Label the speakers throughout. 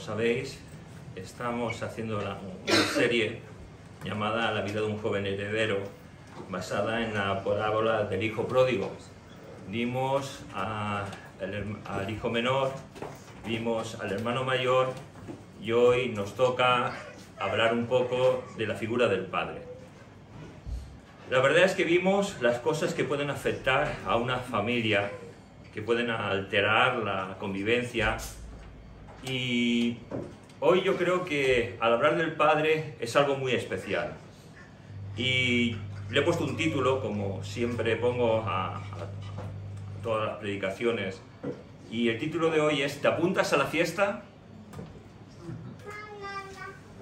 Speaker 1: sabéis, estamos haciendo una serie llamada La vida de un joven heredero, basada en la parábola del hijo pródigo. Vimos al hijo menor, vimos al hermano mayor y hoy nos toca hablar un poco de la figura del padre. La verdad es que vimos las cosas que pueden afectar a una familia, que pueden alterar la convivencia, y hoy yo creo que al hablar del padre es algo muy especial. Y le he puesto un título, como siempre pongo a todas las predicaciones, y el título de hoy es ¿te apuntas a la fiesta?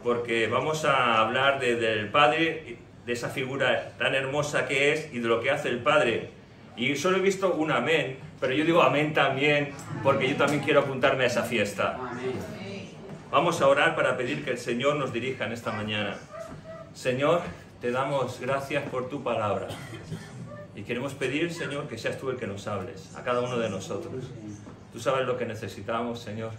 Speaker 1: Porque vamos a hablar del padre, de esa figura tan hermosa que es y de lo que hace el padre. Y solo he visto un amén, pero yo digo amén también, porque yo también quiero apuntarme a esa fiesta. Vamos a orar para pedir que el Señor nos dirija en esta mañana. Señor, te damos gracias por tu palabra. Y queremos pedir, Señor, que seas tú el que nos hables, a cada uno de nosotros. Tú sabes lo que necesitamos, Señor.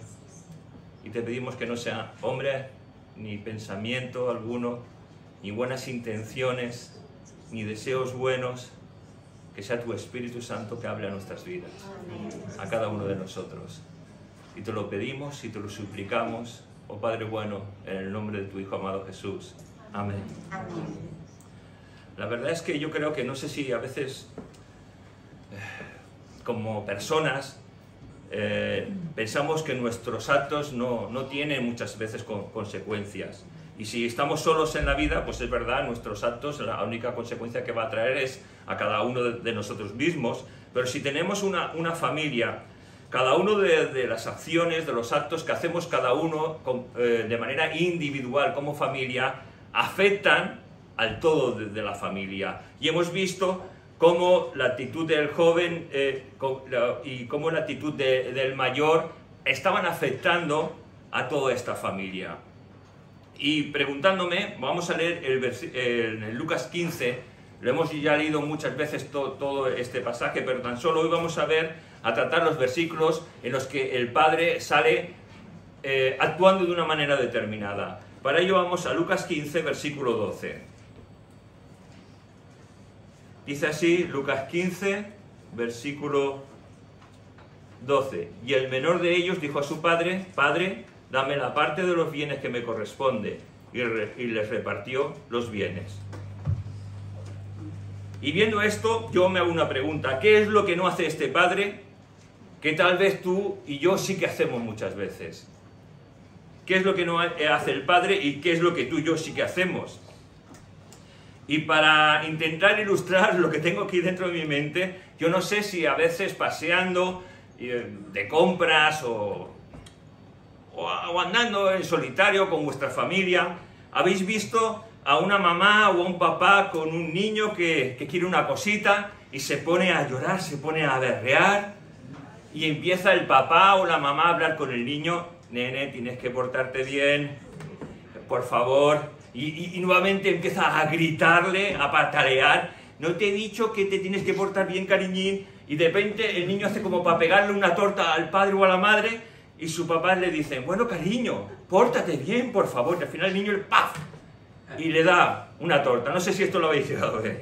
Speaker 1: Y te pedimos que no sea hombre, ni pensamiento alguno, ni buenas intenciones, ni deseos buenos, que sea tu Espíritu Santo que hable a nuestras vidas, a cada uno de nosotros. Y te lo pedimos y te lo suplicamos, oh Padre bueno, en el nombre de tu Hijo amado Jesús. Amén. La verdad es que yo creo que no sé si a veces, como personas, pensamos que nuestros actos no tienen muchas veces consecuencias. Y si estamos solos en la vida, pues es verdad, nuestros actos, la única consecuencia que va a traer es a cada uno de nosotros mismos. Pero si tenemos una familia, cada uno de las acciones, de los actos que hacemos cada uno de manera individual como familia, afectan al todo de la familia. Y hemos visto cómo la actitud del joven y cómo la actitud del mayor estaban afectando a toda esta familia. Y preguntándome, vamos a leer en Lucas 15, lo hemos ya leído muchas veces todo este pasaje, pero tan solo hoy vamos a tratar los versículos en los que el padre sale actuando de una manera determinada. Para ello vamos a Lucas 15, versículo 12. Dice así, Lucas 15, versículo 12. Y el menor de ellos dijo a su padre: Padre, dame la parte de los bienes que me corresponde. Y les repartió los bienes. Y viendo esto, yo me hago una pregunta. ¿Qué es lo que no hace este padre que tal vez tú y yo sí que hacemos muchas veces? ¿Qué es lo que no hace el padre y qué es lo que tú y yo sí que hacemos? Y para intentar ilustrar lo que tengo aquí dentro de mi mente, yo no sé si a veces paseando de compras o andando en solitario con vuestra familia, habéis visto a una mamá o a un papá con un niño que quiere una cosita y se pone a llorar, se pone a berrear, y empieza el papá o la mamá a hablar con el niño: nene, tienes que portarte bien, por favor. Y nuevamente empieza a gritarle, a patalear: no te he dicho que te tienes que portar bien, cariñín. Y de repente el niño hace como para pegarle una torta al padre o a la madre, y su papá le dice: bueno, cariño, pórtate bien, por favor. Y al final el niño ¡paf! Y le da una torta. No sé si esto lo habéis llegado a ver.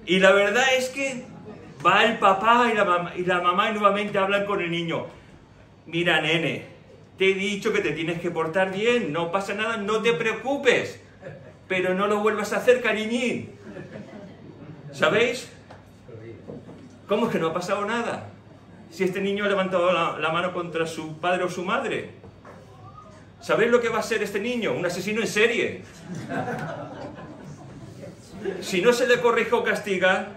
Speaker 1: Y la verdad es que va el papá y la mamá y nuevamente hablan con el niño: mira, nene, te he dicho que te tienes que portar bien, no pasa nada, no te preocupes, pero no lo vuelvas a hacer, cariñín. ¿Sabéis? ¿Cómo es que no ha pasado nada? Si este niño ha levantado la mano contra su padre o su madre. ¿Sabéis lo que va a ser este niño? Un asesino en serie. Si no se le corrige o castiga,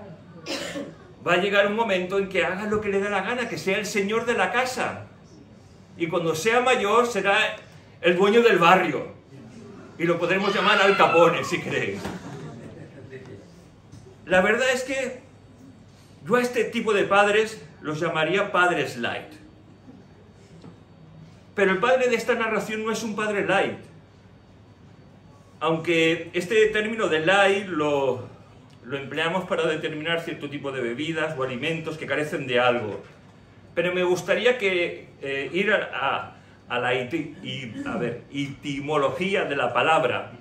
Speaker 1: va a llegar un momento en que haga lo que le dé la gana, que sea el señor de la casa. Y cuando sea mayor será el dueño del barrio. Y lo podremos llamar Al Capone, si queréis. La verdad es que yo a este tipo de padres los llamaría padres light. Pero el padre de esta narración no es un padre light. Aunque este término de light lo empleamos para determinar cierto tipo de bebidas o alimentos que carecen de algo. Pero me gustaría ir a la etimología de la palabra,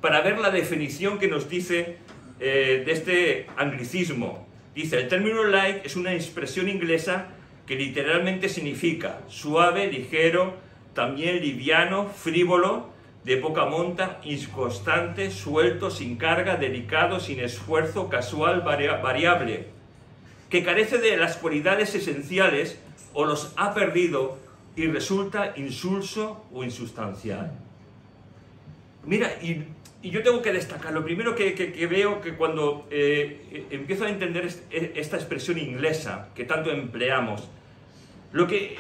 Speaker 1: para ver la definición que nos dice de este anglicismo. Dice, el término light es una expresión inglesa que literalmente significa suave, ligero, también liviano, frívolo, de poca monta, inconstante, suelto, sin carga, delicado, sin esfuerzo, casual, variable, que carece de las cualidades esenciales o los ha perdido y resulta insulso o insustancial. Mira, y yo tengo que destacar, lo primero que veo que cuando empiezo a entender esta expresión inglesa que tanto empleamos, lo que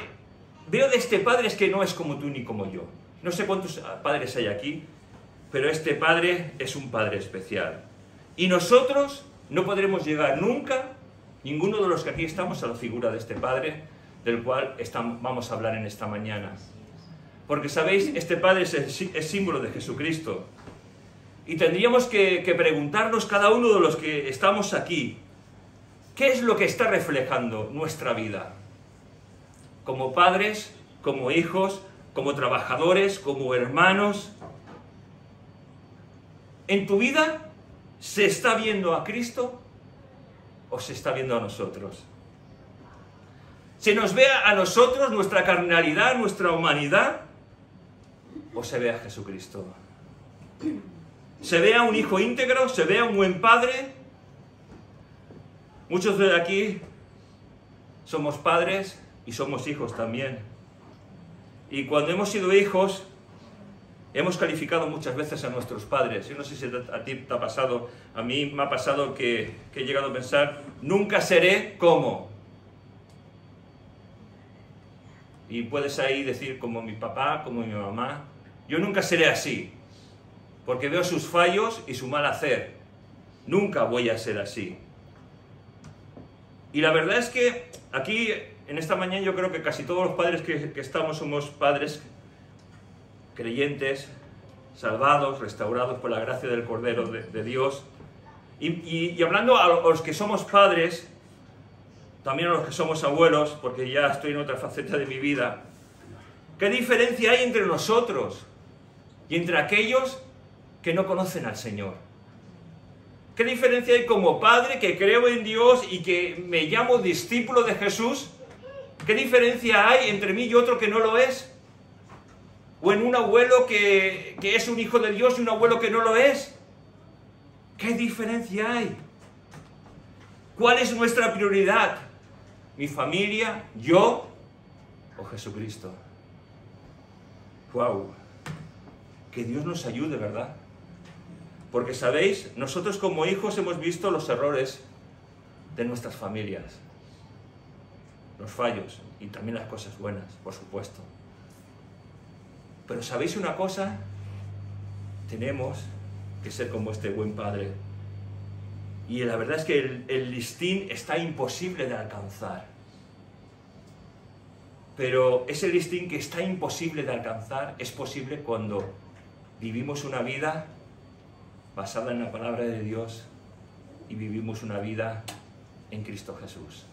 Speaker 1: veo de este padre es que no es como tú ni como yo. No sé cuántos padres hay aquí, pero este padre es un padre especial. Y nosotros no podremos llegar nunca, ninguno de los que aquí estamos, a la figura de este padre, del cual vamos a hablar en esta mañana. Porque, ¿sabéis? Este padre es símbolo de Jesucristo. Y tendríamos que preguntarnos cada uno de los que estamos aquí, ¿qué es lo que está reflejando nuestra vida? Como padres, como hijos, como trabajadores, como hermanos. ¿En tu vida se está viendo a Cristo o se está viendo a nosotros? ¿Se nos ve a nosotros, nuestra carnalidad, nuestra humanidad, o se ve a Jesucristo? ¿Se ve a un hijo íntegro? ¿Se ve a un buen padre? Muchos de aquí somos padres y somos hijos también. Y cuando hemos sido hijos, hemos calificado muchas veces a nuestros padres. Yo no sé si a ti te ha pasado, a mí me ha pasado que he llegado a pensar, nunca seré como. Y puedes ahí decir como mi papá, como mi mamá. Yo nunca seré así, porque veo sus fallos y su mal hacer. Nunca voy a ser así. Y la verdad es que aquí, en esta mañana, yo creo que casi todos los padres que estamos somos padres creyentes, salvados, restaurados por la gracia del Cordero de Dios. Y hablando a los que somos padres, también a los que somos abuelos, porque ya estoy en otra faceta de mi vida, ¿qué diferencia hay entre nosotros y entre aquellos que no conocen al Señor? ¿Qué diferencia hay como padre que creo en Dios y que me llamo discípulo de Jesús? ¿Qué diferencia hay entre mí y otro que no lo es? ¿O en un abuelo que es un hijo de Dios y un abuelo que no lo es? ¿Qué diferencia hay? ¿Cuál es nuestra prioridad? ¿Mi familia, yo o Jesucristo? ¡Wow! Que Dios nos ayude, ¿verdad? Porque, ¿sabéis? Nosotros como hijos hemos visto los errores de nuestras familias. Los fallos y también las cosas buenas, por supuesto. Pero ¿sabéis una cosa? Tenemos que ser como este buen padre. Y la verdad es que el listín está imposible de alcanzar. Pero ese listín que está imposible de alcanzar es posible cuando vivimos una vida basada en la palabra de Dios y vivimos una vida en Cristo Jesús.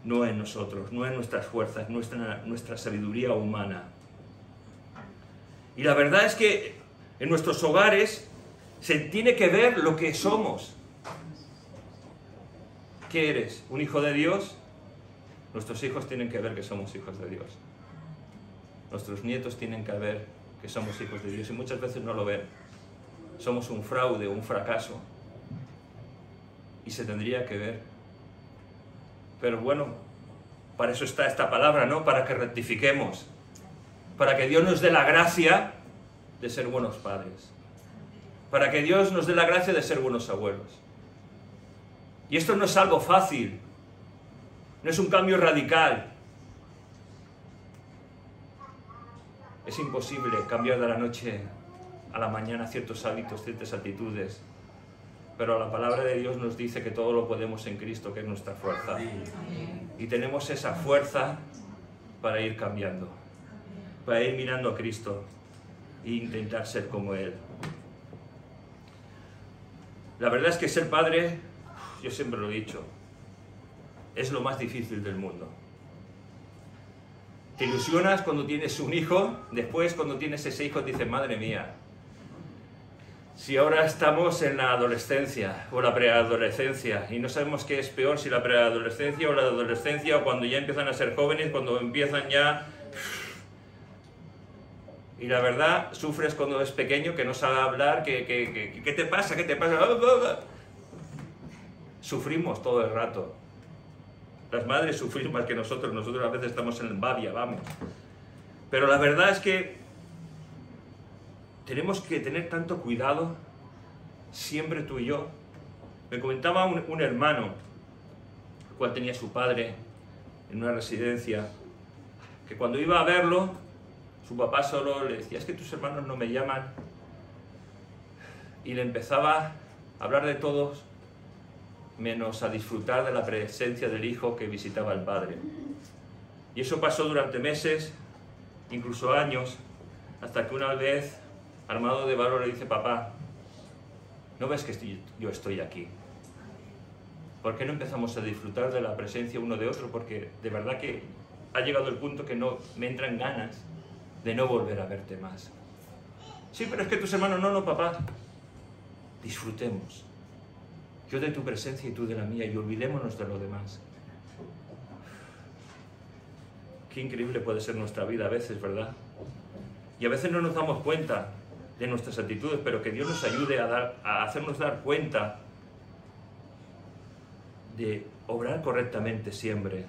Speaker 1: No en nosotros, no en nuestras fuerzas, nuestra sabiduría humana. Y la verdad es que en nuestros hogares se tiene que ver lo que somos. ¿Qué eres? ¿Un hijo de Dios? Nuestros hijos tienen que ver que somos hijos de Dios. Nuestros nietos tienen que ver que somos hijos de Dios y muchas veces no lo ven. Somos un fraude, un fracaso. Y se tendría que ver. Pero bueno, para eso está esta palabra, ¿no? Para que rectifiquemos. Para que Dios nos dé la gracia de ser buenos padres. Para que Dios nos dé la gracia de ser buenos abuelos. Y esto no es algo fácil. No es un cambio radical. Es imposible cambiar de la noche a la mañana ciertos hábitos, ciertas actitudes. Pero la palabra de Dios nos dice que todo lo podemos en Cristo, que es nuestra fuerza. Y tenemos esa fuerza para ir cambiando, para ir mirando a Cristo e intentar ser como Él. La verdad es que ser padre, yo siempre lo he dicho, es lo más difícil del mundo. Te ilusionas cuando tienes un hijo, después cuando tienes ese hijo dices, madre mía, si ahora estamos en la adolescencia o la preadolescencia y no sabemos qué es peor, si la preadolescencia o la adolescencia, o cuando ya empiezan a ser jóvenes, cuando empiezan ya... Y la verdad, sufres cuando es pequeño, que no sabe hablar, ¿qué te pasa? ¿Qué te pasa? Sufrimos todo el rato. Las madres sufrimos más que nosotros a veces estamos en babia, vamos. Pero la verdad es que tenemos que tener tanto cuidado, siempre tú y yo. Me comentaba un hermano, el cual tenía a su padre en una residencia, que cuando iba a verlo, su papá solo le decía, es que tus hermanos no me llaman. Y le empezaba a hablar de todos, menos a disfrutar de la presencia del hijo que visitaba al padre. Y eso pasó durante meses, incluso años, hasta que una vez, armado de valor, le dice, papá, ¿no ves que yo estoy aquí? ¿Por qué no empezamos a disfrutar de la presencia uno de otro? Porque de verdad que ha llegado el punto que no me entran ganas de no volver a verte más. Sí, pero es que tus hermanos, no, papá. Disfrutemos. Yo de tu presencia y tú de la mía, y olvidémonos de lo demás. Qué increíble puede ser nuestra vida a veces, ¿verdad? Y a veces no nos damos cuenta de nuestras actitudes, pero que Dios nos ayude a hacernos dar cuenta de obrar correctamente siempre.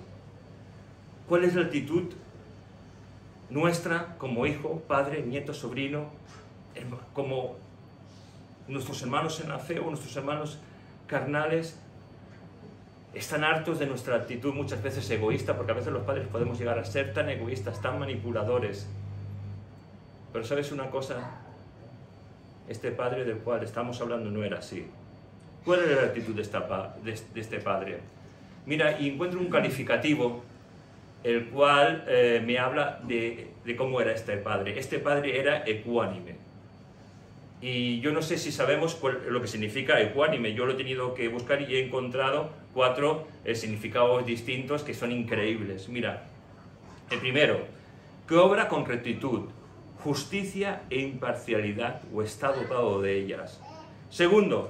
Speaker 1: ¿Cuál es la actitud nuestra como hijo, padre, nieto, sobrino, como nuestros hermanos en la fe o nuestros hermanos carnales? Están hartos de nuestra actitud muchas veces egoísta, porque a veces los padres podemos llegar a ser tan egoístas, tan manipuladores. Pero ¿sabes una cosa? Este padre del cual estamos hablando no era así. ¿Cuál era la actitud de este padre? Mira, y encuentro un calificativo el cual me habla de cómo era este padre. Este padre era ecuánime. Y yo no sé si sabemos lo que significa ecuánime. Yo lo he tenido que buscar y he encontrado 4 significados distintos que son increíbles. Mira, el primero, que obra con rectitud, justicia e imparcialidad, o está dotado de ellas. Segundo,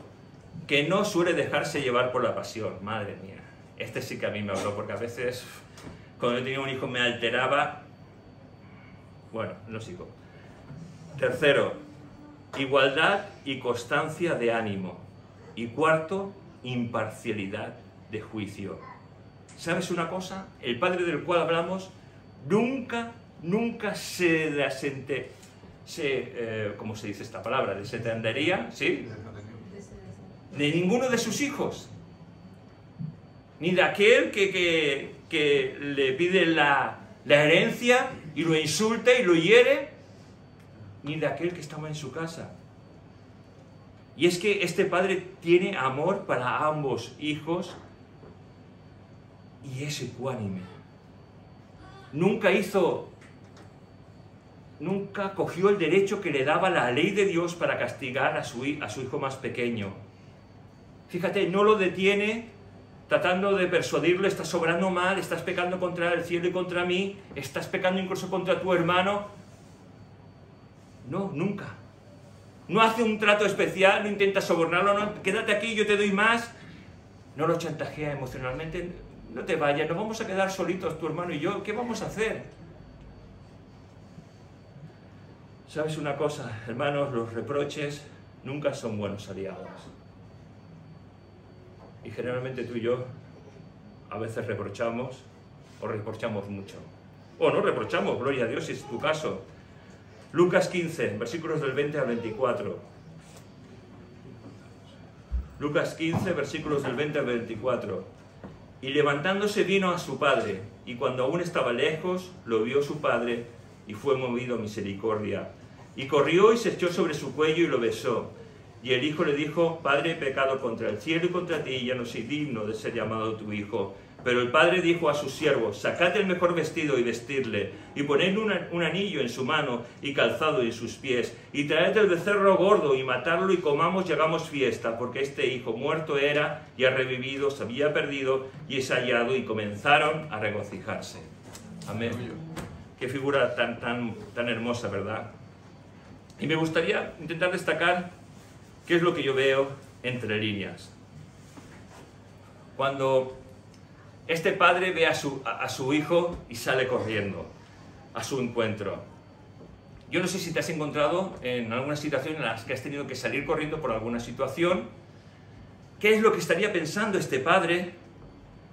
Speaker 1: que no suele dejarse llevar por la pasión. Madre mía, este sí que a mí me habló, porque a veces cuando yo tenía un hijo me alteraba. Bueno, no sigo. Tercero, igualdad y constancia de ánimo. Y cuarto, imparcialidad de juicio. ¿Sabes una cosa? El padre del cual hablamos nunca ¿cómo se dice esta palabra? ¿Desentendería? ¿Sí? De ninguno de sus hijos. Ni de aquel que le pide la herencia y lo insulta y lo hiere, ni de aquel que estaba en su casa. Y es que este padre tiene amor para ambos hijos y es ecuánime. Nunca cogió el derecho que le daba la ley de Dios para castigar a su hijo más pequeño. Fíjate, no lo detiene tratando de persuadirlo, estás obrando mal, estás pecando contra el cielo y contra mí, estás pecando incluso contra tu hermano. No, nunca. No hace un trato especial, no intenta sobornarlo, no, quédate aquí, yo te doy más. No lo chantajea emocionalmente, no te vayas, nos vamos a quedar solitos tu hermano y yo, ¿qué vamos a hacer? ¿Sabes una cosa, hermanos? Los reproches nunca son buenos aliados. Y generalmente tú y yo a veces reprochamos o reprochamos mucho. O no reprochamos, gloria a Dios, si es tu caso. Lucas 15, versículos del 20 al 24. Lucas 15, versículos del 20 al 24. Y levantándose vino a su padre, y cuando aún estaba lejos, lo vio su padre, y fue movido a misericordia. Y corrió y se echó sobre su cuello y lo besó. Y el hijo le dijo, Padre, he pecado contra el cielo y contra ti, y ya no soy digno de ser llamado tu hijo. Pero el padre dijo a sus siervos, sacad el mejor vestido y vestidle, y poned un anillo en su mano y calzado en sus pies, y traed el becerro gordo y matadlo y comamos y hagamos fiesta, porque este hijo muerto era y ha revivido, se había perdido y es hallado, y comenzaron a regocijarse. Amén. Qué figura tan hermosa, ¿verdad? Y me gustaría intentar destacar qué es lo que yo veo entre líneas. Cuando este padre ve a su hijo y sale corriendo a su encuentro. Yo no sé si te has encontrado en alguna situación en la que has tenido que salir corriendo por alguna situación. ¿Qué es lo que estaría pensando este padre?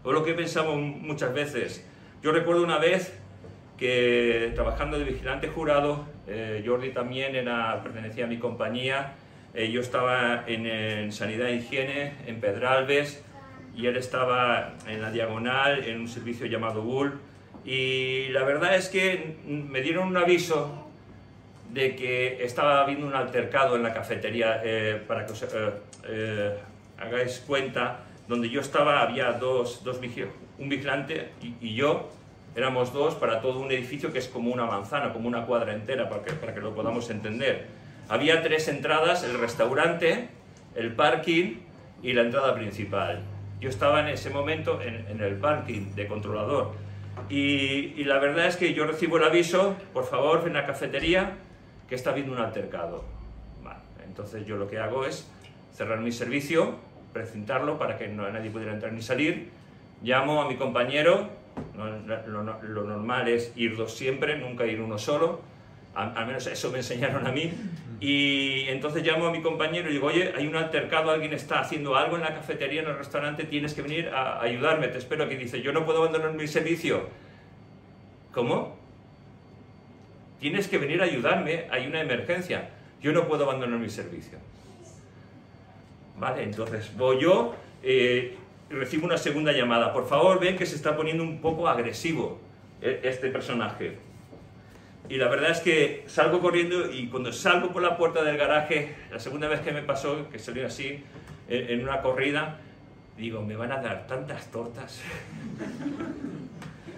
Speaker 1: O lo que pensamos muchas veces. Yo recuerdo una vez que trabajando de vigilante jurado, Jordi también pertenecía a mi compañía, yo estaba en Sanidad e Higiene, en Pedralbes, y él estaba en la Diagonal, en un servicio llamado Bull, y la verdad es que me dieron un aviso de que estaba habiendo un altercado en la cafetería, para que os hagáis cuenta, donde yo estaba había un vigilante y yo, éramos dos para todo un edificio que es como una manzana, como una cuadra entera, para que lo podamos entender. Había 3 entradas, el restaurante, el parking y la entrada principal. Yo estaba en ese momento en el parking de controlador y la verdad es que yo recibo el aviso, por favor, en la cafetería, que está habiendo un altercado. Vale, entonces yo lo que hago es cerrar mi servicio, precintarlo para que nadie pudiera entrar ni salir, llamo a mi compañero, lo normal es ir 2 siempre, nunca ir uno solo, al menos eso me enseñaron a mí, y entonces llamo a mi compañero y digo, oye, hay un altercado, alguien está haciendo algo en la cafetería, en el restaurante, tienes que venir a ayudarme, te espero aquí. Dice, yo no puedo abandonar mi servicio. ¿Cómo? Tienes que venir a ayudarme, hay una emergencia. Yo no puedo abandonar mi servicio. Vale, entonces voy yo, recibo una segunda llamada. Por favor, ven que se está poniendo un poco agresivo este personaje. Y la verdad es que salgo corriendo y cuando salgo por la puerta del garaje, la segunda vez que me pasó, que salí así, en una corrida, digo, me van a dar tantas tortas.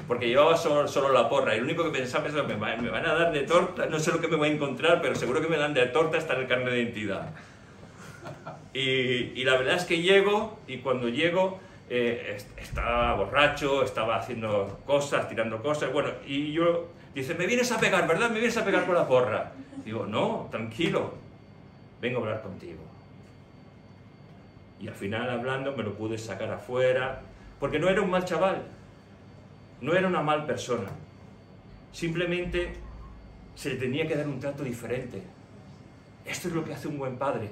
Speaker 1: Porque llevaba solo la porra y lo único que pensaba es que me van a dar de torta, no sé lo que me voy a encontrar, pero seguro que me dan de torta hasta el carnet de identidad. Y la verdad es que llego, y cuando llego estaba borracho, estaba haciendo cosas, tirando cosas, bueno, y yo, dice, me vienes a pegar, ¿verdad? Me vienes a pegar con la porra. Digo, no, tranquilo, vengo a hablar contigo. Y al final hablando me lo pude sacar afuera, porque no era un mal chaval, no era una mal persona, simplemente se le tenía que dar un trato diferente. Esto es lo que hace un buen padre.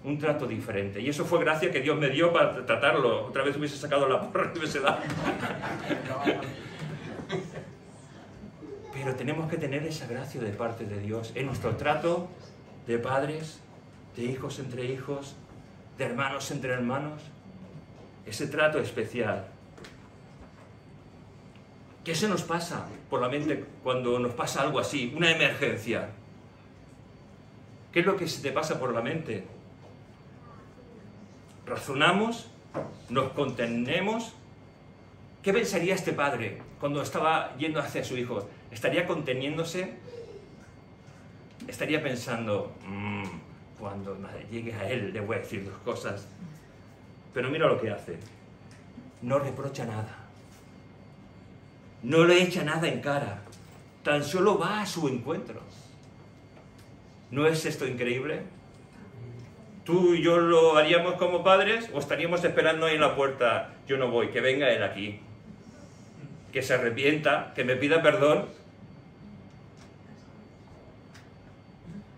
Speaker 1: Un trato diferente. Y eso fue gracia que Dios me dio para tratarlo. Otra vez hubiese sacado la porra y hubiese dado. Pero tenemos que tener esa gracia de parte de Dios en nuestro trato de padres, de hijos entre hijos, de hermanos entre hermanos. Ese trato especial. ¿Qué se nos pasa por la mente cuando nos pasa algo así? Una emergencia. ¿Qué es lo que se te pasa por la mente? Razonamos, nos contenemos. ¿Qué pensaría este padre cuando estaba yendo hacia su hijo? ¿Estaría conteniéndose? Estaría pensando, cuando llegue a él le voy a decir 2 cosas. Pero mira lo que hace. No reprocha nada. No le echa nada en cara. Tan solo va a su encuentro. ¿No es esto increíble? ¿Tú y yo lo haríamos como padres o estaríamos esperando ahí en la puerta? Yo no voy, que venga él aquí, que se arrepienta, que me pida perdón.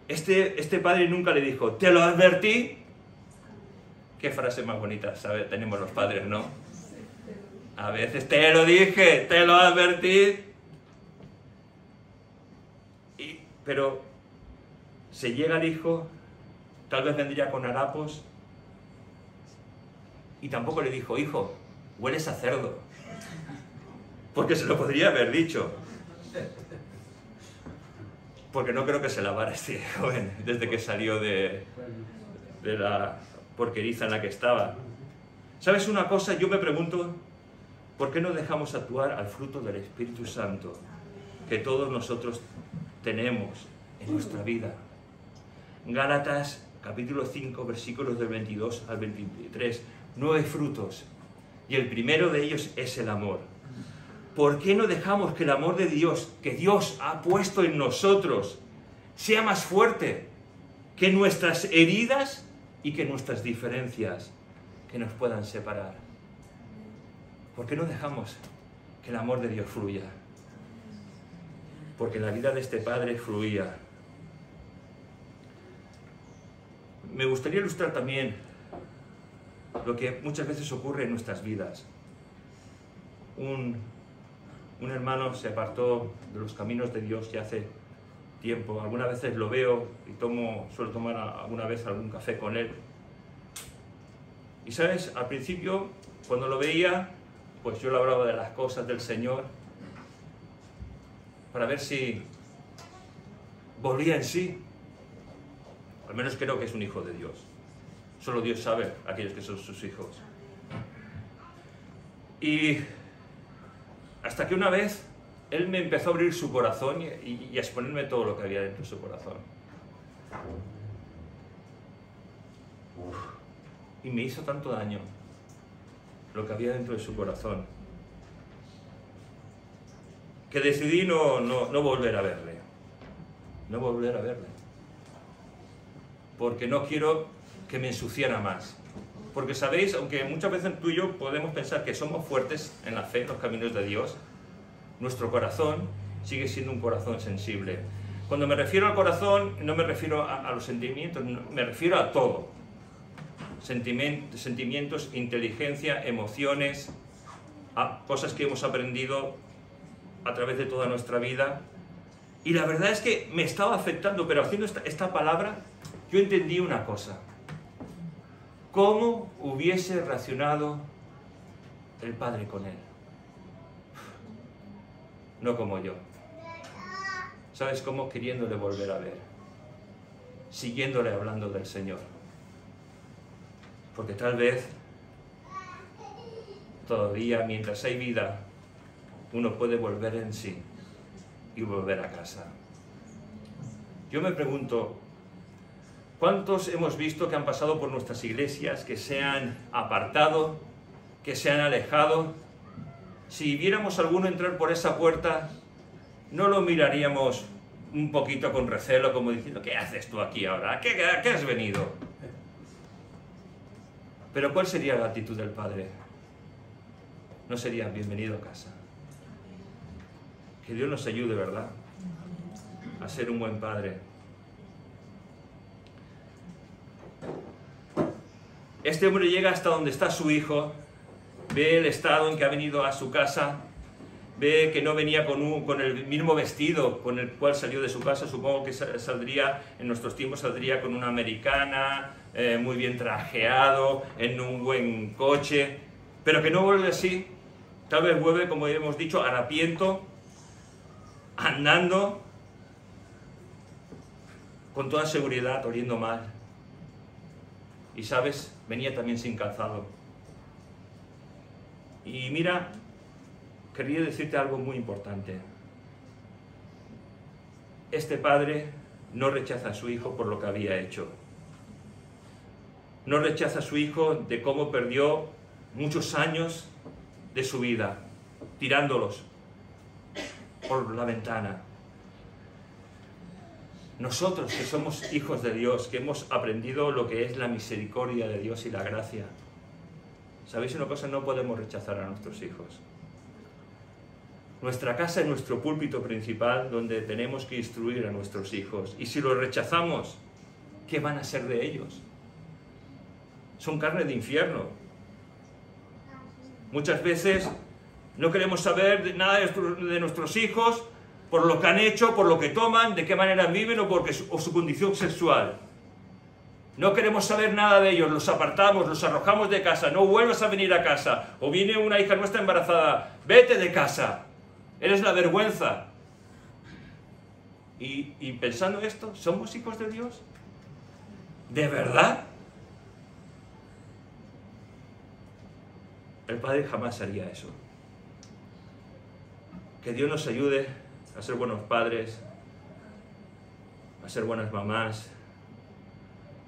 Speaker 1: Este padre nunca le dijo, ¿te lo advertí? Qué frase más bonita, ¿sabes? Tenemos los padres, ¿no? A veces te lo dije, te lo advertí. Pero se llega el hijo, tal vez vendría con harapos, y tampoco le dijo, hijo, hueles a cerdo, porque se lo podría haber dicho, porque no creo que se lavara este joven desde que salió de la porqueriza en la que estaba. ¿Sabes una cosa? Yo me pregunto, ¿por qué no dejamos actuar al fruto del Espíritu Santo que todos nosotros tenemos en nuestra vida? Gálatas capítulo 5 versículos del 22 al 23, 9 frutos, y el primero de ellos es el amor. ¿por qué no dejamos que el amor de Dios, que Dios ha puesto en nosotros, sea más fuerte que nuestras heridas y que nuestras diferencias que nos puedan separar? ¿Por qué no dejamos que el amor de Dios fluya? Porque la vida de este padre fluía. Me gustaría ilustrar también lo que muchas veces ocurre en nuestras vidas. Un hermano se apartó de los caminos de Dios ya hace tiempo. Algunas veces lo veo y suelo tomar alguna vez algún café con él. Y sabes, al principio, cuando lo veía, pues yo le hablaba de las cosas del Señor para ver si volvía en sí. Al menos creo que es un hijo de Dios. Solo Dios sabe aquellos que son sus hijos. Y hasta que una vez Él me empezó a abrir su corazón y a exponerme todo lo que había dentro de su corazón. Y me hizo tanto daño lo que había dentro de su corazón, que decidí no volver a verle. No volver a verle. Porque no quiero que me ensuciara más. Porque sabéis, aunque muchas veces tú y yo podemos pensar que somos fuertes en la fe, en los caminos de Dios, nuestro corazón sigue siendo un corazón sensible. Cuando me refiero al corazón, no me refiero a los sentimientos, me refiero a todo. Sentimientos, inteligencia, emociones, a cosas que hemos aprendido a través de toda nuestra vida. Y la verdad es que me estaba afectando, pero haciendo esta palabra, yo entendí una cosa. ¿Cómo hubiese reaccionado el Padre con él? No como yo. ¿Sabes cómo? Queriéndole volver a ver. Siguiéndole hablando del Señor. Porque tal vez, todavía, mientras hay vida, uno puede volver en sí y volver a casa. Yo me pregunto, ¿cuántos hemos visto que han pasado por nuestras iglesias, que se han apartado, que se han alejado? Si viéramos a alguno entrar por esa puerta, ¿no lo miraríamos un poquito con recelo, como diciendo, ¿qué haces tú aquí ahora? ¿A qué has venido? Pero ¿cuál sería la actitud del Padre? No sería bienvenido a casa. Que Dios nos ayude, ¿verdad?, a ser un buen padre. Este hombre llega hasta donde está su hijo, ve el estado en que ha venido a su casa, ve que no venía con el mismo vestido con el cual salió de su casa. Supongo que saldría, en nuestros tiempos saldría con una americana, muy bien trajeado, en un buen coche, pero que no vuelve así. Tal vez vuelve, como hemos dicho, harapiento, andando, con toda seguridad, oliendo mal. Y sabes, venía también sin calzado. Y mira, quería decirte algo muy importante. Este padre no rechaza a su hijo por lo que había hecho. No rechaza a su hijo de cómo perdió muchos años de su vida, tirándolos por la ventana. Nosotros, que somos hijos de Dios, que hemos aprendido lo que es la misericordia de Dios y la gracia, ¿sabéis una cosa? No podemos rechazar a nuestros hijos. Nuestra casa es nuestro púlpito principal donde tenemos que instruir a nuestros hijos. Y si los rechazamos, ¿qué van a ser de ellos? Son carne de infierno. Muchas veces no queremos saber nada de nuestros hijos por lo que han hecho, por lo que toman, de qué manera viven o su condición sexual. No queremos saber nada de ellos, los apartamos, los arrojamos de casa, no vuelvas a venir a casa. O viene una hija nuestra embarazada, vete de casa, eres la vergüenza. Y pensando esto, ¿somos hijos de Dios? ¿De verdad? El Padre jamás haría eso. Que Dios nos ayude a ser buenos padres, a ser buenas mamás,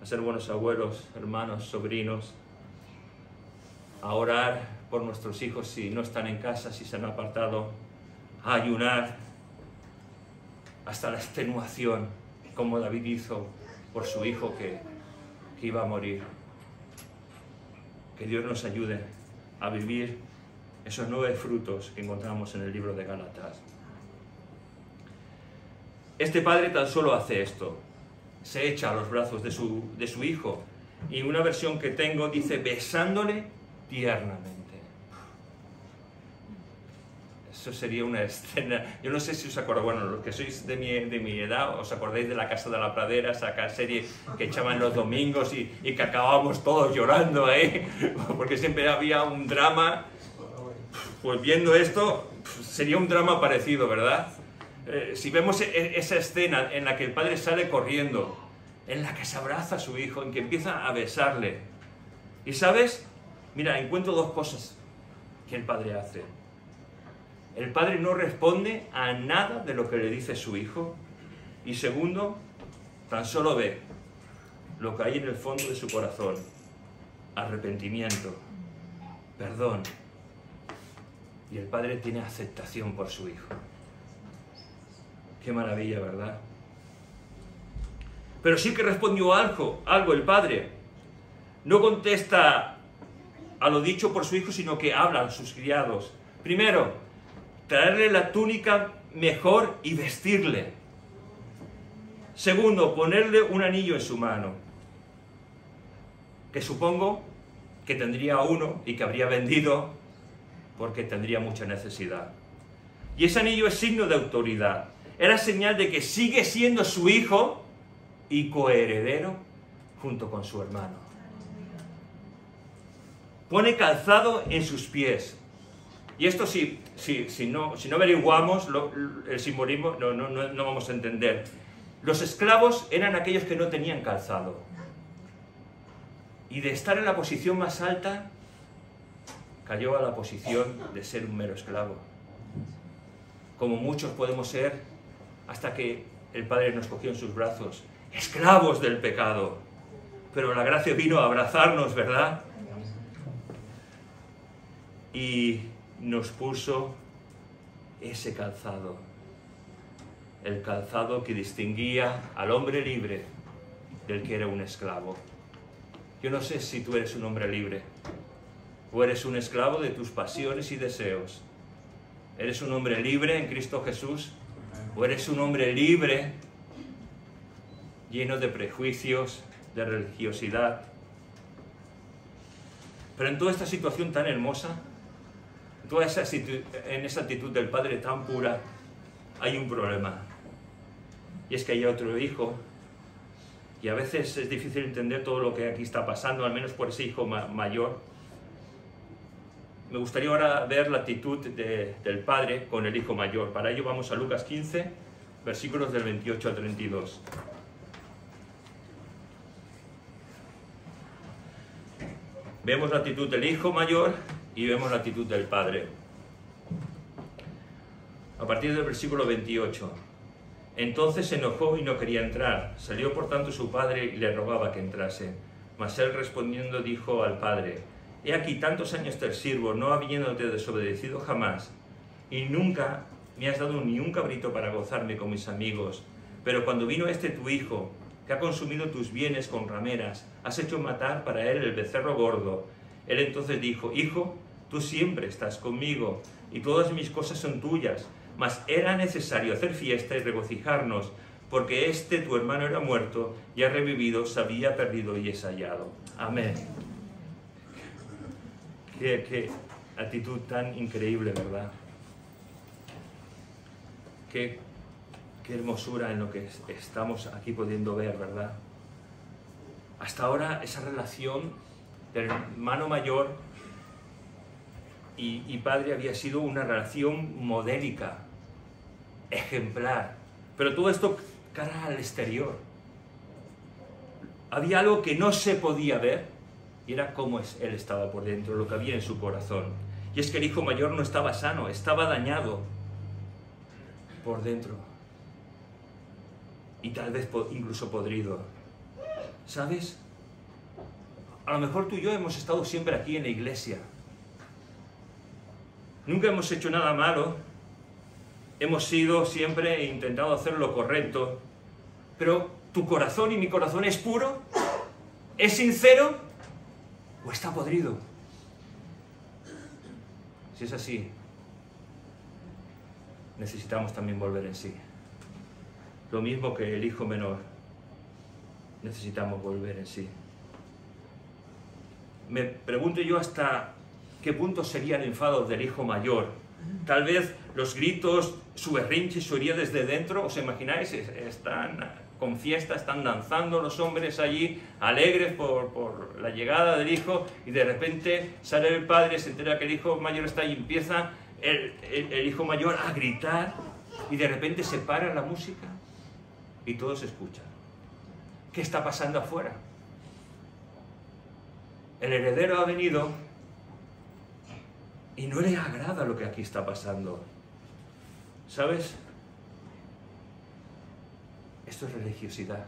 Speaker 1: a ser buenos abuelos, hermanos, sobrinos, a orar por nuestros hijos si no están en casa, si se han apartado, a ayunar hasta la extenuación, como David hizo por su hijo que iba a morir. Que Dios nos ayude a vivir esos 9 frutos que encontramos en el libro de Gálatas. Este padre tan solo hace esto, se echa a los brazos de su hijo, y una versión que tengo dice besándole tiernamente. Eso sería una escena. Yo no sé si os acordáis, bueno, los que sois de mi edad, os acordáis de La Casa de la Pradera, esa serie que echaban los domingos y que acabábamos todos llorando ahí, porque siempre había un drama. Pues viendo esto, sería un drama parecido, ¿verdad? Si vemos esa escena en la que el padre sale corriendo, en la que se abraza a su hijo, en que empieza a besarle. Y ¿sabes? Mira, encuentro 2 cosas que el padre hace. El padre no responde a nada de lo que le dice su hijo. Y segundo, tan solo ve lo que hay en el fondo de su corazón. Arrepentimiento, perdón. Y el padre tiene aceptación por su hijo. Qué maravilla, ¿verdad? Pero sí que respondió algo el padre. No contesta a lo dicho por su hijo, sino que hablan sus criados. Primero, traerle la túnica mejor y vestirle. Segundo, ponerle un anillo en su mano, que supongo que tendría uno y que habría vendido porque tendría mucha necesidad. Y ese anillo es signo de autoridad. Era señal de que sigue siendo su hijo y coheredero junto con su hermano. Pone calzado en sus pies. Y esto si no averiguamos el simbolismo, no vamos a entender. Los esclavos eran aquellos que no tenían calzado. Y de estar en la posición más alta, cayó a la posición de ser un mero esclavo. Como muchos podemos ser, hasta que el Padre nos cogió en sus brazos, esclavos del pecado. Pero la gracia vino a abrazarnos, ¿verdad? Y nos puso ese calzado, el calzado que distinguía al hombre libre del que era un esclavo. Yo no sé si tú eres un hombre libre, o eres un esclavo de tus pasiones y deseos. ¿Eres un hombre libre en Cristo Jesús? ¿O eres un hombre libre, lleno de prejuicios, de religiosidad? Pero en toda esta situación tan hermosa, en esa actitud del Padre tan pura, hay un problema. Y es que hay otro hijo, y a veces es difícil entender todo lo que aquí está pasando, al menos por ese hijo mayor. Me gustaría ahora ver la actitud del padre con el hijo mayor. Para ello vamos a Lucas 15, versículos del 28 al 32. Vemos la actitud del hijo mayor y vemos la actitud del padre. A partir del versículo 28. Entonces se enojó y no quería entrar. Salió por tanto su padre y le rogaba que entrase. Mas él respondiendo dijo al padre: He aquí tantos años te sirvo, no habiéndote desobedecido jamás, y nunca me has dado ni un cabrito para gozarme con mis amigos. Pero cuando vino este tu hijo, que ha consumido tus bienes con rameras, has hecho matar para él el becerro gordo. Él entonces dijo: Hijo, tú siempre estás conmigo, y todas mis cosas son tuyas, mas era necesario hacer fiesta y regocijarnos, porque este tu hermano era muerto y ha revivido, se había perdido y es hallado. Amén. Qué actitud tan increíble, ¿verdad? Qué hermosura en lo que estamos aquí pudiendo ver, ¿verdad? Hasta ahora esa relación del hermano mayor y padre había sido una relación modélica, ejemplar. Pero todo esto cara al exterior. Había algo que no se podía ver, y era cómo él estaba por dentro, lo que había en su corazón. Y es que el hijo mayor no estaba sano, estaba dañado por dentro. Y tal vez incluso podrido. ¿Sabes? A lo mejor tú y yo hemos estado siempre aquí en la iglesia. Nunca hemos hecho nada malo, hemos sido siempre intentado hacer lo correcto, pero ¿tu corazón y mi corazón es puro? ¿Es sincero? ¿O está podrido? Si es así, necesitamos también volver en sí. Lo mismo que el hijo menor, necesitamos volver en sí. Me pregunto yo hasta qué punto sería el enfado del hijo mayor. Tal vez los gritos, su berrinche, su herida desde dentro, ¿os imagináis? Están con fiesta, están danzando los hombres allí, alegres por la llegada del hijo, y de repente sale el padre, se entera que el hijo mayor está ahí y empieza el hijo mayor a gritar, y de repente se para la música y todos escuchan. ¿Qué está pasando afuera? El heredero ha venido y no le agrada lo que aquí está pasando. ¿Sabes? Esto es religiosidad.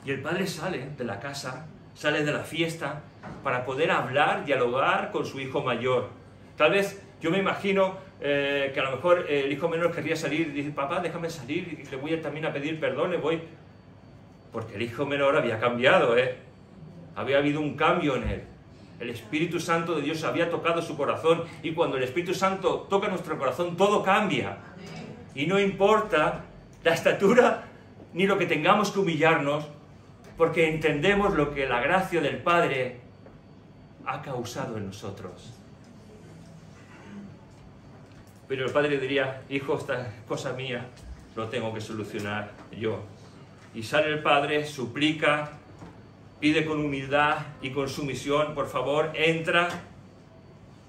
Speaker 1: Y el padre sale de la casa, sale de la fiesta, para poder hablar, dialogar con su hijo mayor. Tal vez, yo me imagino que a lo mejor el hijo menor querría salir y dice, papá, déjame salir, y le voy también a pedir perdón, le voy... Porque el hijo menor había cambiado, había habido un cambio en él. El Espíritu Santo de Dios había tocado su corazón, y cuando el Espíritu Santo toca nuestro corazón, todo cambia. Y no importa la estatura ni lo que tengamos que humillarnos, porque entendemos lo que la gracia del Padre ha causado en nosotros. Pero el Padre diría, hijo, esta cosa mía, lo tengo que solucionar yo. Y sale el Padre, suplica, pide con humildad y con sumisión, por favor, entra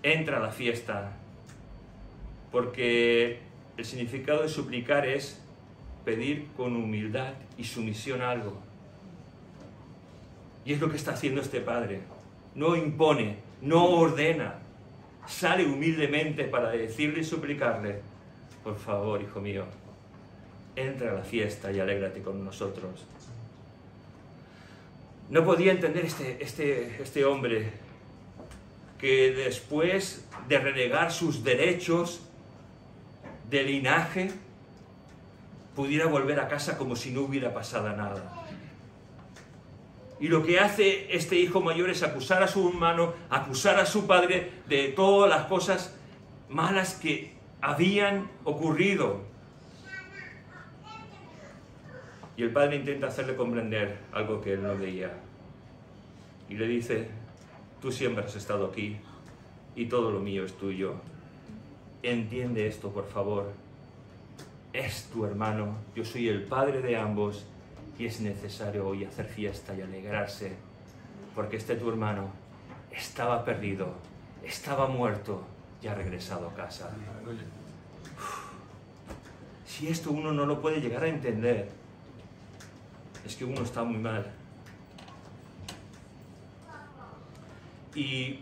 Speaker 1: a la fiesta. Porque el significado de suplicar es pedir con humildad y sumisión algo. Y es lo que está haciendo este Padre. No impone, no ordena. Sale humildemente para decirle y suplicarle, por favor, hijo mío, entra a la fiesta y alégrate con nosotros. No podía entender este hombre que después de renegar sus derechos de linaje, pudiera volver a casa como si no hubiera pasado nada. Y lo que hace este hijo mayor es acusar a su hermano, acusar a su padre de todas las cosas malas que habían ocurrido. Y el padre intenta hacerle comprender algo que él no veía. Y le dice, tú siempre has estado aquí y todo lo mío es tuyo. Entiende esto, por favor. Es tu hermano, yo soy el padre de ambos y es necesario hoy hacer fiesta y alegrarse porque tu hermano estaba perdido, estaba muerto y ha regresado a casa. Si esto uno no lo puede llegar a entender, es que uno está muy mal. Y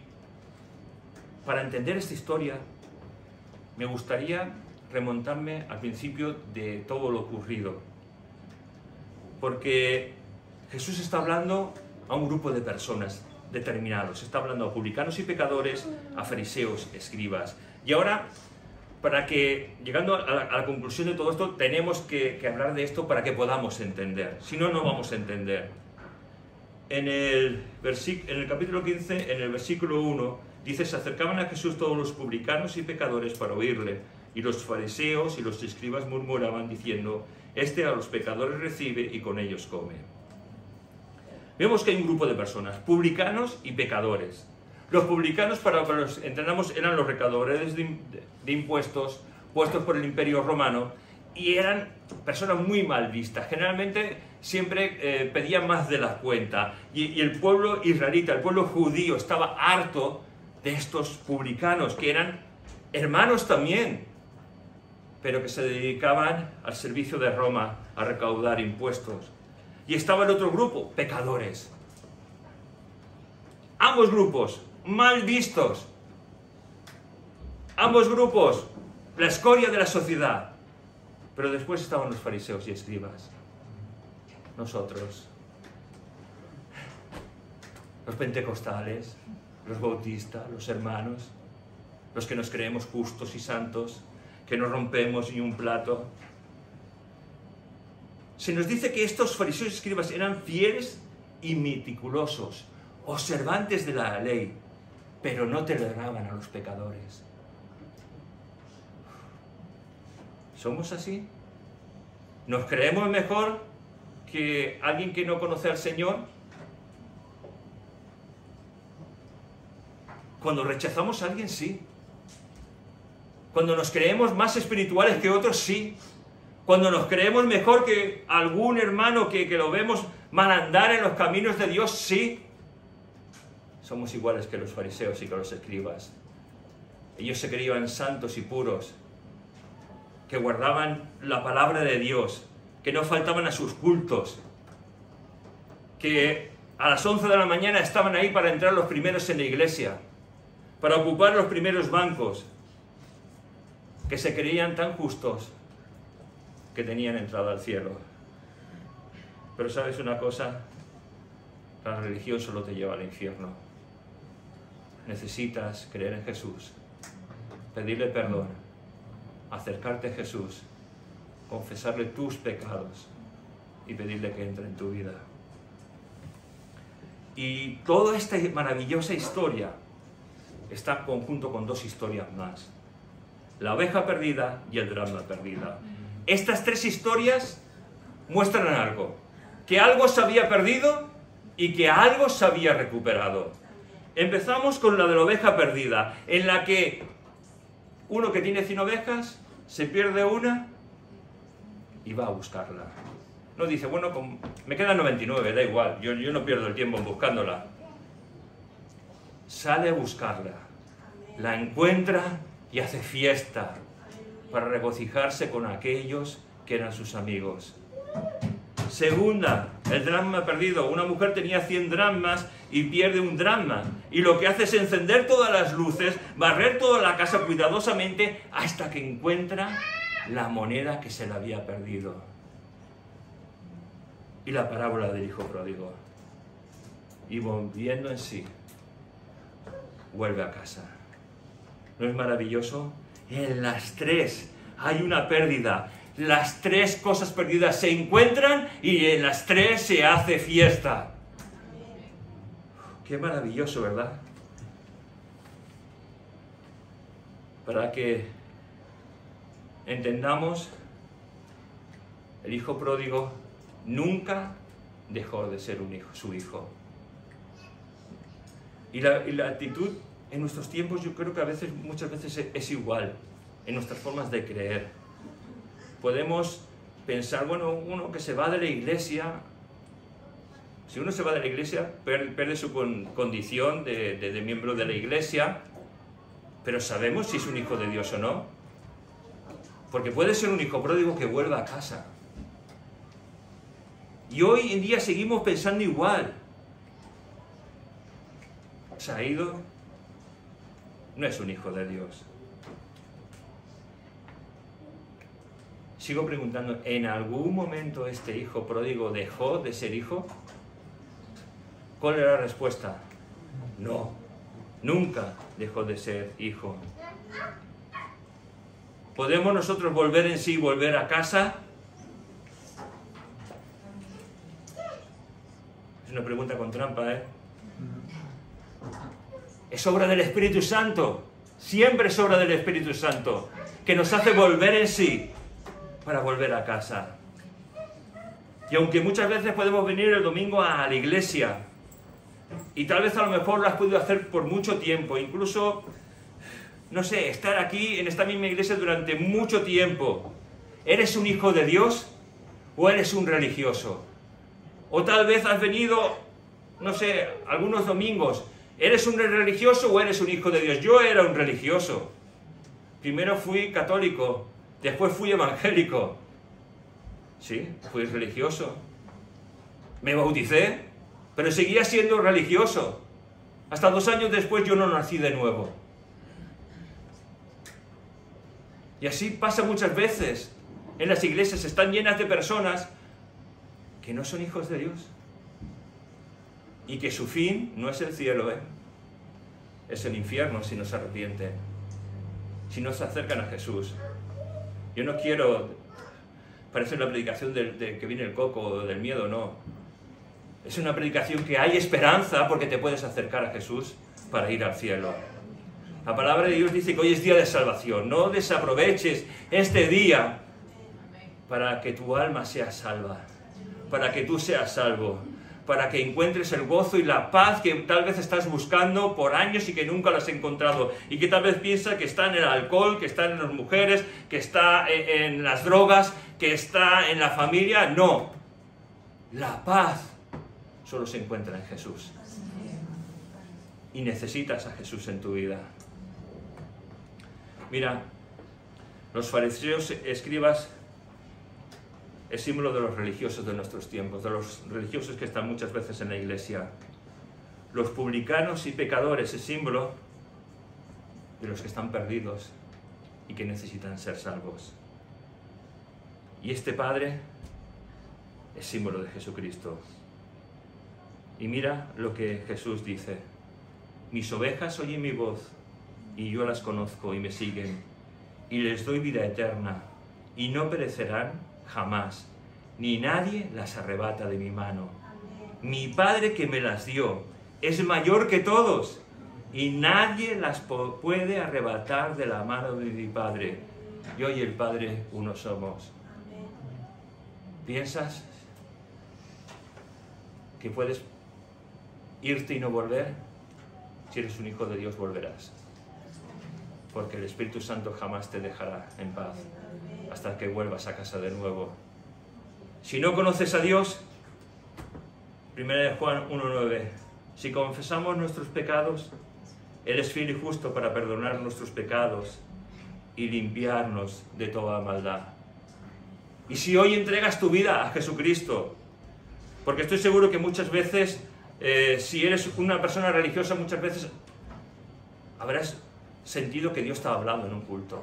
Speaker 1: para entender esta historia, me gustaría remontarme al principio de todo lo ocurrido. Porque Jesús está hablando a un grupo de personas determinados. Está hablando a publicanos y pecadores, a fariseos, escribas. Y ahora, llegando a la conclusión de todo esto, tenemos que hablar de esto para que podamos entender. Si no, no vamos a entender. En el capítulo 15, en el versículo 1, dice, se acercaban a Jesús todos los publicanos y pecadores para oírle, y los fariseos y los escribas murmuraban diciendo, este a los pecadores recibe y con ellos come. Vemos que hay un grupo de personas, publicanos y pecadores. Los publicanos, para que los entendamos, eran los recaudadores de impuestos puestos por el Imperio Romano, y eran personas muy mal vistas. Generalmente siempre pedían más de la cuenta, y el pueblo israelita, el pueblo judío, estaba harto de estos publicanos, que eran hermanos también, pero que se dedicaban al servicio de Roma, a recaudar impuestos. Y estaba el otro grupo, pecadores. Ambos grupos, mal vistos. Ambos grupos, la escoria de la sociedad. Pero después estaban los fariseos y escribas. Nosotros, los pentecostales, los bautistas, los hermanos, los que nos creemos justos y santos, que no rompemos ni un plato. Se nos dice que estos fariseos y escribas eran fieles y meticulosos, observantes de la ley, pero no toleraban a los pecadores. ¿Somos así? ¿Nos creemos mejor que alguien que no conoce al Señor? Cuando rechazamos a alguien, sí. Cuando nos creemos más espirituales que otros, sí. Cuando nos creemos mejor que algún hermano que lo vemos mal andar en los caminos de Dios, sí. Somos iguales que los fariseos y que los escribas. Ellos se creían santos y puros, que guardaban la palabra de Dios, que no faltaban a sus cultos, que a las 11 de la mañana estaban ahí para entrar los primeros en la iglesia, para ocupar los primeros bancos, que se creían tan justos que tenían entrada al cielo. Pero ¿sabes una cosa? La religión solo te lleva al infierno. Necesitas creer en Jesús, pedirle perdón, acercarte a Jesús, confesarle tus pecados y pedirle que entre en tu vida. Y toda esta maravillosa historia está conjunto con dos historias más: la oveja perdida y el dracma perdida. Estas tres historias muestran algo: que algo se había perdido y que algo se había recuperado. Empezamos con la de la oveja perdida, en la que uno que tiene 100 ovejas se pierde una y va a buscarla. No dice, bueno, me quedan 99, da igual, yo no pierdo el tiempo en buscándola. Sale a buscarla, la encuentra y hace fiesta para regocijarse con aquellos que eran sus amigos. Segunda, el dracma perdido. Una mujer tenía 100 dracmas y pierde un dracma. Y lo que hace es encender todas las luces, barrer toda la casa cuidadosamente hasta que encuentra la moneda que se le había perdido. Y la parábola del hijo pródigo. Y volviendo en sí, vuelve a casa. ¿No es maravilloso? En las tres hay una pérdida. Las tres cosas perdidas se encuentran y en las tres se hace fiesta. Qué maravilloso, ¿verdad? Para que entendamos, el hijo pródigo nunca dejó de ser su hijo. Y la actitud en nuestros tiempos, yo creo que muchas veces es igual, en nuestras formas de creer. Podemos pensar, bueno, uno que se va de la iglesia, si uno se va de la iglesia, pierde su condición de miembro de la iglesia, pero ¿sabemos si es un hijo de Dios o no? Porque puede ser un hijo pródigo que vuelva a casa. Y hoy en día seguimos pensando igual. Se ha ido, no es un hijo de Dios. Sigo preguntando, ¿en algún momento este hijo pródigo dejó de ser hijo? ¿Cuál era la respuesta? No, nunca dejó de ser hijo. ¿Podemos nosotros volver en sí, volver a casa? Es una pregunta con trampa, ¿eh? Es obra del Espíritu Santo, siempre es obra del Espíritu Santo, que nos hace volver en sí para volver a casa. Y aunque muchas veces podemos venir el domingo a la iglesia, y tal vez a lo mejor lo has podido hacer por mucho tiempo, incluso, no sé, estar aquí en esta misma iglesia durante mucho tiempo, ¿eres un hijo de Dios o eres un religioso? O tal vez has venido, no sé, algunos domingos, ¿eres un religioso o eres un hijo de Dios? Yo era un religioso. Primero fui católico, después fui evangélico. Sí, fui religioso. Me bauticé, pero seguía siendo religioso. Hasta 2 años después yo no nací de nuevo. Y así pasa muchas veces. En las iglesias están llenas de personas que no son hijos de Dios. Y que su fin no es el cielo, ¿eh? es el infierno si no se arrepienten, si no se acercan a Jesús. Yo no quiero, parece una predicación de que viene el coco o del miedo, no. Es una predicación que hay esperanza porque te puedes acercar a Jesús para ir al cielo. La palabra de Dios dice que hoy es día de salvación. No desaproveches este día para que tu alma sea salva, para que tú seas salvo, para que encuentres el gozo y la paz que tal vez estás buscando por años y que nunca lo has encontrado, y que tal vez piensas que está en el alcohol, que está en las mujeres, que está en las drogas, que está en la familia. No, la paz solo se encuentra en Jesús, y necesitas a Jesús en tu vida. Mira, los fariseos, escribas, es símbolo de los religiosos de nuestros tiempos, de los religiosos que están muchas veces en la iglesia. Los publicanos y pecadores es símbolo de los que están perdidos y que necesitan ser salvos. Y este Padre es símbolo de Jesucristo. Y mira lo que Jesús dice: mis ovejas oyen mi voz, y yo las conozco y me siguen, y les doy vida eterna, y no perecerán jamás, ni nadie las arrebata de mi mano. Mi Padre que me las dio es mayor que todos, y nadie las puede arrebatar de la mano de mi Padre. Yo y el Padre uno somos. ¿Piensas que puedes irte y no volver? Si eres un hijo de Dios, volverás, porque el Espíritu Santo jamás te dejará en paz hasta que vuelvas a casa de nuevo. Si no conoces a Dios, 1 Juan 1:9, si confesamos nuestros pecados, Él es fiel y justo para perdonar nuestros pecados y limpiarnos de toda maldad. Y si hoy entregas tu vida a Jesucristo, porque estoy seguro que muchas veces, si eres una persona religiosa, muchas veces habrás sentido que Dios te ha hablado en un culto,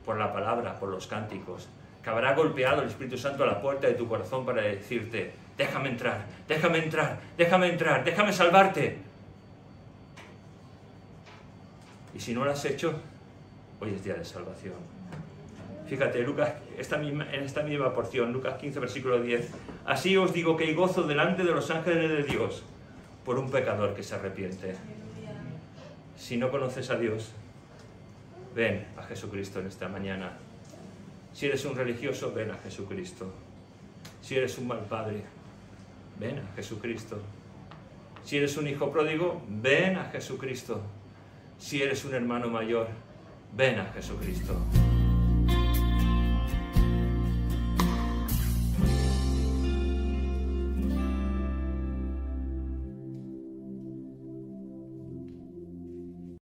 Speaker 1: por la palabra, por los cánticos, que habrá golpeado el Espíritu Santo a la puerta de tu corazón para decirte: déjame entrar, déjame entrar, déjame entrar, déjame salvarte. Y si no lo has hecho, hoy es día de salvación. Fíjate, Lucas, en esta misma porción, Lucas 15, versículo 10, así os digo que hay gozo delante de los ángeles de Dios por un pecador que se arrepiente. Si no conoces a Dios, ven a Jesucristo en esta mañana. Si eres un religioso, ven a Jesucristo. Si eres un mal padre, ven a Jesucristo. Si eres un hijo pródigo, ven a Jesucristo. Si eres un hermano mayor, ven a Jesucristo.